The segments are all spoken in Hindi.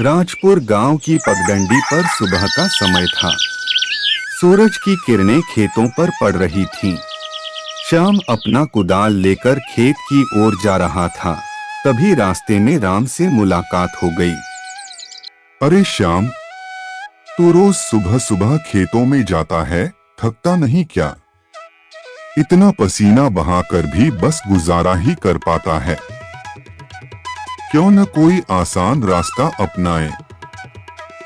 राजपुर गांव की पगडंडी पर सुबह का समय था। सूरज की किरणें खेतों पर पड़ रही थीं। श्याम अपना कुदाल लेकर खेत की ओर जा रहा था। तभी रास्ते में राम से मुलाकात हो गई। अरे श्याम, तू रोज सुबह सुबह खेतों में जाता है, थकता नहीं क्या? इतना पसीना बहाकर भी बस गुजारा ही कर पाता है। क्यों न कोई आसान रास्ता अपनाए?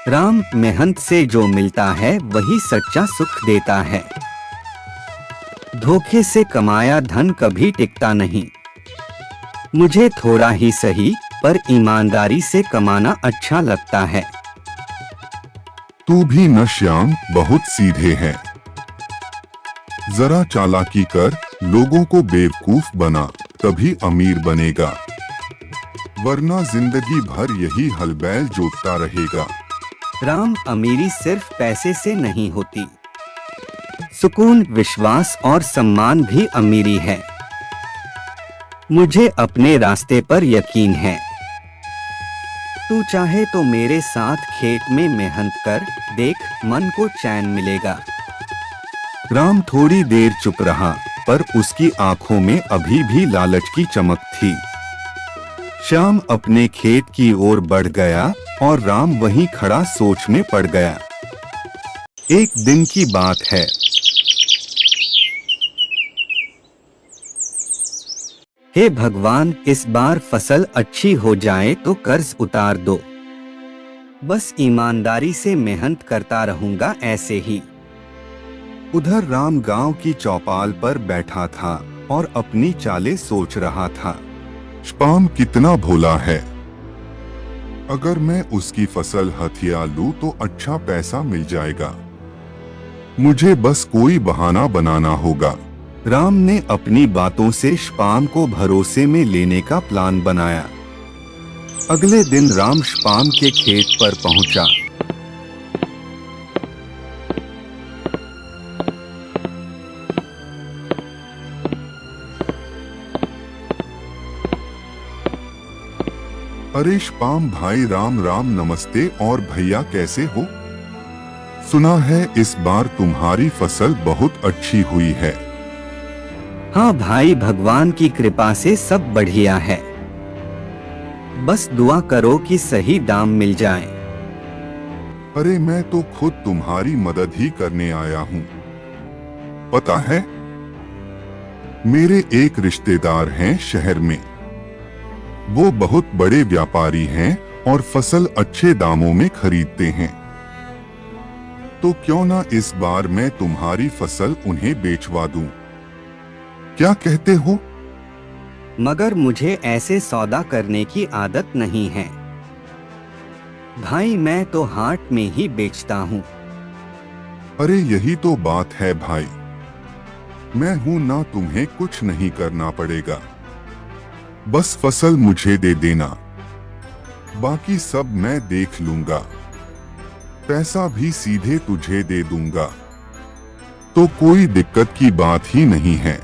राम, मेहनत से जो मिलता है वही सच्चा सुख देता है। धोखे से कमाया धन कभी टिकता नहीं। मुझे थोड़ा ही सही पर ईमानदारी से कमाना अच्छा लगता है। तू भी न श्याम बहुत सीधे है। जरा चालाकी कर, लोगों को बेवकूफ बना, तभी अमीर बनेगा, वरना जिंदगी भर यही हलबैल जोतता रहेगा। राम, अमीरी सिर्फ पैसे से नहीं होती। सुकून, विश्वास और सम्मान भी अमीरी है। मुझे अपने रास्ते पर यकीन है। तू चाहे तो मेरे साथ खेत में मेहनत कर देख, मन को चैन मिलेगा। राम थोड़ी देर चुप रहा, पर उसकी आंखों में अभी भी लालच की चमक थी। श्याम अपने खेत की ओर बढ़ गया और राम वहीं खड़ा सोच में पड़ गया। एक दिन की बात है। हे भगवान, इस बार फसल अच्छी हो जाए तो कर्ज उतार दो। बस ईमानदारी से मेहनत करता रहूंगा ऐसे ही। उधर राम गांव की चौपाल पर बैठा था और अपनी चालें सोच रहा था। श्याम कितना भोला है। अगर मैं उसकी फसल हथिया लूं तो अच्छा पैसा मिल जाएगा। मुझे बस कोई बहाना बनाना होगा। राम ने अपनी बातों से श्याम को भरोसे में लेने का प्लान बनाया। अगले दिन राम श्याम के खेत पर पहुंचा। अरे श्याम भाई, राम राम, नमस्ते। और भैया कैसे हो? सुना है इस बार तुम्हारी फसल बहुत अच्छी हुई है। हाँ भाई, भगवान की कृपा से सब बढ़िया है। बस दुआ करो कि सही दाम मिल जाए। अरे मैं तो खुद तुम्हारी मदद ही करने आया हूँ। पता है, मेरे एक रिश्तेदार हैं शहर में। वो बहुत बड़े व्यापारी हैं और फसल अच्छे दामों में खरीदते हैं। तो क्यों ना इस बार मैं तुम्हारी फसल उन्हें बेचवा दूं? क्या कहते हो? मगर मुझे ऐसे सौदा करने की आदत नहीं है भाई, मैं तो हाट में ही बेचता हूँ। अरे यही तो बात है भाई। मैं हूं ना, तुम्हें कुछ नहीं करना पड़ेगा। बस फसल मुझे दे देना, बाकी सब मैं देख लूंगा। पैसा भी सीधे तुझे दे दूंगा, तो कोई दिक्कत की बात ही नहीं है।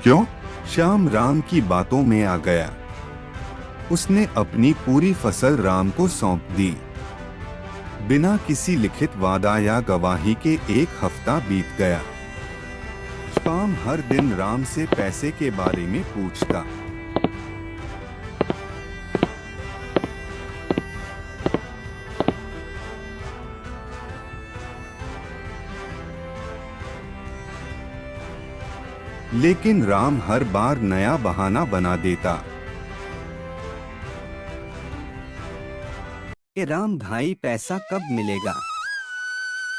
क्यों? श्याम राम की बातों में आ गया। उसने अपनी पूरी फसल राम को सौंप दी। बिना किसी लिखित वादा या गवाही के एक हफ्ता बीत गया। श्याम हर दिन राम से पैसे के बारे में पूछता। लेकिन राम हर बार नया बहाना बना देता। राम भाई, पैसा कब मिलेगा?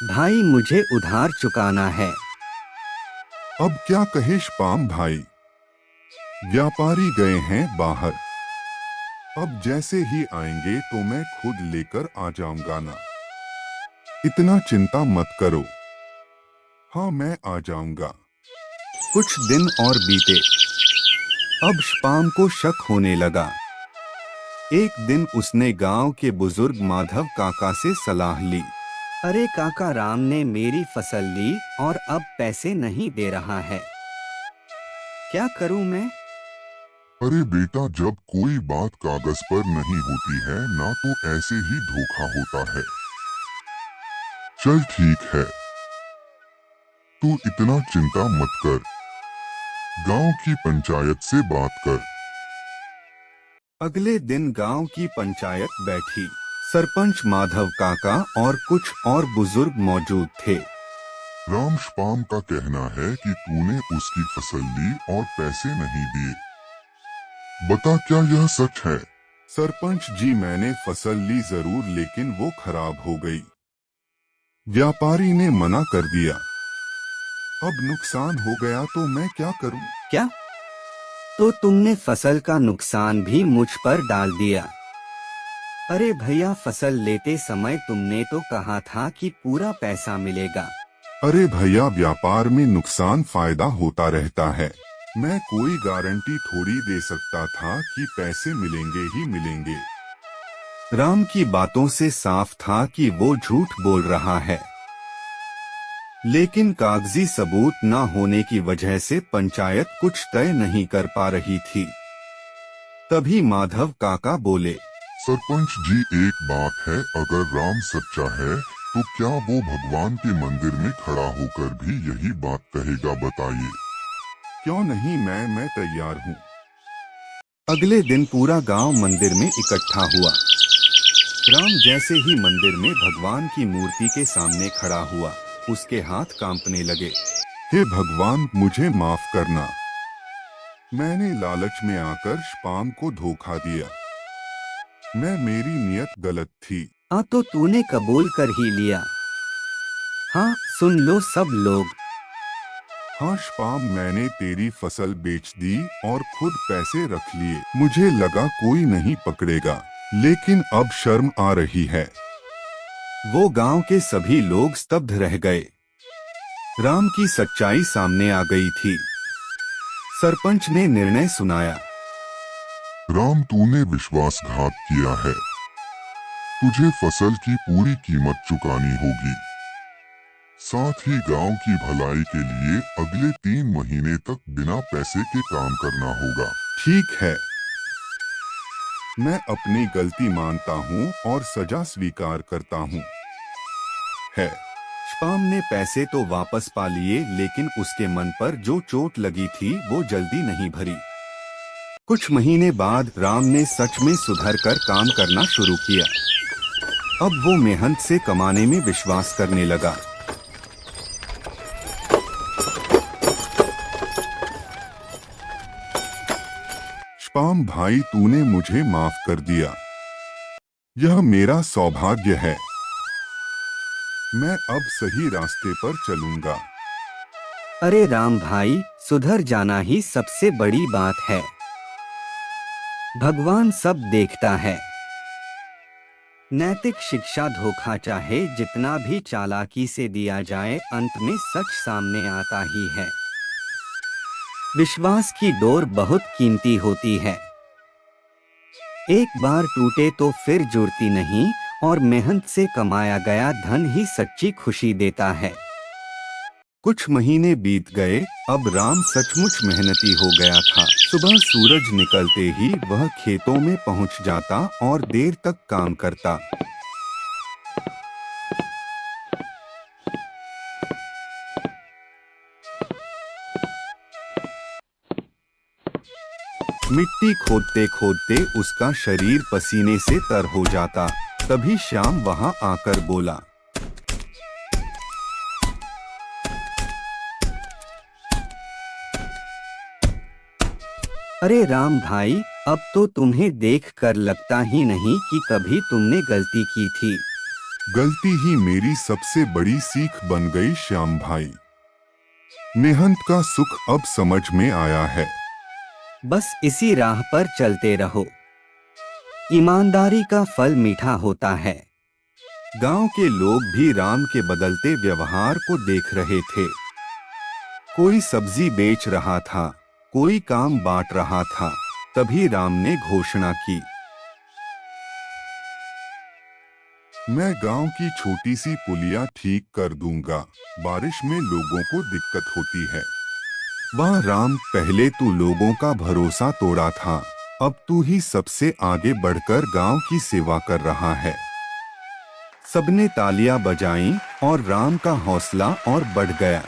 भाई, मुझे उधार चुकाना है। अब क्या कहे श्याम भाई, व्यापारी गए हैं बाहर। अब जैसे ही आएंगे तो मैं खुद लेकर आ जाऊंगा ना। इतना चिंता मत करो। हाँ, मैं आ जाऊंगा। कुछ दिन और बीते। अब श्याम को शक होने लगा। एक दिन उसने गांव के बुजुर्ग माधव काका से सलाह ली। अरे काका, राम ने मेरी फसल ली और अब पैसे नहीं दे रहा है। क्या करूं मैं? अरे बेटा, जब कोई बात कागज पर नहीं होती है ना, तो ऐसे ही धोखा होता है। चल ठीक है, तू इतना चिंता मत कर, गांव की पंचायत से बात कर। अगले दिन गांव की पंचायत बैठी। सरपंच माधव काका और कुछ और बुजुर्ग मौजूद थे। राम शपाम का कहना है कि तूने उसकी फसल ली और पैसे नहीं दिए। बता, क्या यह सच है? सरपंच जी, मैंने फसल ली जरूर, लेकिन वो खराब हो गई। व्यापारी ने मना कर दिया। अब नुकसान हो गया तो मैं क्या करूं? क्या? तो तुमने फसल का नुकसान भी मुझ पर डाल दिया। अरे भैया, फसल लेते समय तुमने तो कहा था कि पूरा पैसा मिलेगा। अरे भैया, व्यापार में नुकसान फायदा होता रहता है। मैं कोई गारंटी थोड़ी दे सकता था कि पैसे मिलेंगे ही मिलेंगे। राम की बातों से साफ था कि वो झूठ बोल रहा है, लेकिन कागजी सबूत न होने की वजह से पंचायत कुछ तय नहीं कर पा रही थी। तभी माधव काका बोले, सरपंच जी, एक बात है, अगर राम सच्चा है तो क्या वो भगवान के मंदिर में खड़ा होकर भी यही बात कहेगा? बताइए। क्यों नहीं, मैं तैयार हूँ। अगले दिन पूरा गांव मंदिर में इकट्ठा हुआ। राम जैसे ही मंदिर में भगवान की मूर्ति के सामने खड़ा हुआ, उसके हाथ कांपने लगे। हे भगवान, मुझे माफ करना। मैंने लालच में आकर शपाम को धोखा दिया। मेरी नियत गलत थी। तो तूने कबूल कर ही लिया। हाँ, सुन लो सब लोग। हाँ शपाम, मैंने तेरी फसल बेच दी और खुद पैसे रख लिए। मुझे लगा कोई नहीं पकड़ेगा, लेकिन अब शर्म आ रही है। वो गांव के सभी लोग स्तब्ध रह गए। राम की सच्चाई सामने आ गई थी। सरपंच ने निर्णय सुनाया। राम, तूने विश्वासघात किया है। तुझे फसल की पूरी कीमत चुकानी होगी। साथ ही गांव की भलाई के लिए अगले 3 महीने तक बिना पैसे के काम करना होगा। ठीक है, मैं अपनी गलती मानता हूँ और सजा स्वीकार करता हूँ। है। शपाम ने पैसे तो वापस पा लिए, लेकिन उसके मन पर जो चोट लगी थी वो जल्दी नहीं भरी। कुछ महीने बाद राम ने सच में सुधर कर काम करना शुरू किया। अब वो मेहनत से कमाने में विश्वास करने लगा। शपाम भाई, तूने मुझे माफ कर दिया। यह मेरा सौभाग्य है। मैं अब सही रास्ते पर चलूंगा। अरे राम भाई, सुधर जाना ही सबसे बड़ी बात है। भगवान सब देखता है। नैतिक शिक्षा धोखा चाहे जितना भी चालाकी से दिया जाए, अंत में सच सामने आता ही है। विश्वास की डोर बहुत कीमती होती है। एक बार टूटे तो फिर जुड़ती नहीं, और मेहनत से कमाया गया धन ही सच्ची खुशी देता है। कुछ महीने बीत गए। अब राम सचमुच मेहनती हो गया था। सुबह सूरज निकलते ही वह खेतों में पहुंच जाता और देर तक काम करता। मिट्टी खोदते खोदते उसका शरीर पसीने से तर हो जाता। तभी श्याम वहां आकर बोला, अरे राम भाई, अब तो तुम्हें देखकर लगता ही नहीं कि कभी तुमने गलती की थी। गलती ही मेरी सबसे बड़ी सीख बन गई श्याम भाई। मेहनत का सुख अब समझ में आया है। बस इसी राह पर चलते रहो। ईमानदारी का फल मीठा होता है। गांव के लोग भी राम के बदलते व्यवहार को देख रहे थे। कोई सब्जी बेच रहा था, कोई काम बांट रहा था। तभी राम ने घोषणा की, मैं गांव की छोटी सी पुलिया ठीक कर दूंगा। बारिश में लोगों को दिक्कत होती है। वाह राम, पहले तू लोगों का भरोसा तोड़ा था, अब तू ही सबसे आगे बढ़कर गांव की सेवा कर रहा है। सबने तालियां बजाईं और राम का हौसला और बढ़ गया।